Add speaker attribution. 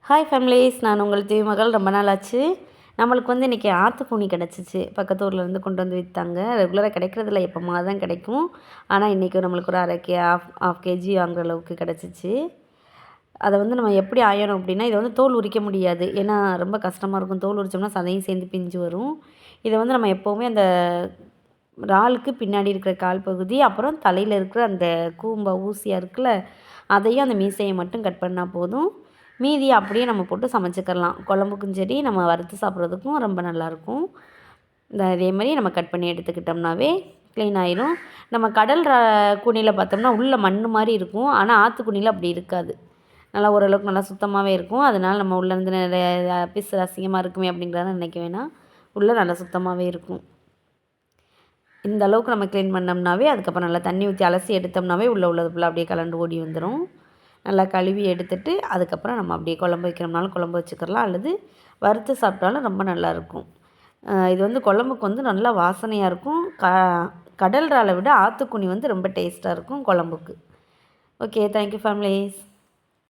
Speaker 1: Hi families, நான் உங்கள் மகள். ரொம்ப நாள் ஆச்சு. நம்மளுக்கு இன்றைக்கி ஆற்றுக்கூனி கிடச்சிச்சு. பக்கத்து ஊர்லேருந்து கொண்டு வந்து விற்றாங்க. ரெகுலராக கிடைக்கிறதில்ல, எப்போமா தான் கிடைக்கும். ஆனால் இன்றைக்கி நம்மளுக்கு ஒரு அரை ஆஃப் கேஜி வாங்குற அளவுக்கு கிடச்சிச்சு. அதை நம்ம எப்படி ஆயணும் அப்படின்னா, இதை தோல் உரிக்க முடியாது. ஏன்னா ரொம்ப கஷ்டமாக இருக்கும். தோல் உரித்தோம்னா சதையும் சேர்ந்து பிஞ்சு வரும். இதை நம்ம எப்போவுமே அந்த இறாலுக்கு பின்னாடி இருக்கிற கால் பகுதி, அப்புறம் தலையில் இருக்கிற அந்த ஊசியாக இருக்குல்ல, அதையும் அந்த மீசையை மட்டும் கட் பண்ணால் போதும். மீதி அப்படியே நம்ம போட்டு சமைச்சிக்கலாம். குழம்புக்கும் சரி, நம்ம வறுத்து சாப்பிட்றதுக்கும் ரொம்ப நல்லாயிருக்கும். இதே மாதிரி நம்ம கட் பண்ணி எடுத்துக்கிட்டோம்னாவே க்ளீன் ஆயிரும். நம்ம கடல் கூனியில் பார்த்தோம்னா உள்ளே மண் மாதிரி இருக்கும். ஆனால் ஆற்றுக்கூனியில் அப்படி இருக்காது. நல்லா ஓரளவுக்கு நல்லா சுத்தமாகவே இருக்கும். அதனால் நம்ம உள்ளேருந்து நிறைய பீஸ் அசிங்கமாக இருக்குமே அப்படிங்கிறத நினைக்க வேணாம். உள்ளே நல்லா சுத்தமாகவே இருக்கும். இந்த அளவுக்கு நம்ம க்ளீன் பண்ணோம்னாவே, அதுக்கப்புறம் நல்லா தண்ணி ஊற்றி அலசி எடுத்தோம்னாவே உள்ளது ஃபுல்லாக அப்படியே கலண்டு ஓடி வந்துடும். நல்லா கழுவி எடுத்துட்டு அதுக்கப்புறம் நம்ம அப்படியே குழம்பு வைக்கிறோம்னாலும் குழம்பு வச்சுக்கலாம், அல்லது வறுத்து சாப்பிட்டாலும் ரொம்ப நல்லாயிருக்கும். இது குழம்புக்கு நல்லா வாசனையாக இருக்கும். கடல் இறாலை விட ஆற்றுக்கூனி ரொம்ப டேஸ்ட்டாக இருக்கும் குழம்புக்கு. Okay, thank you families.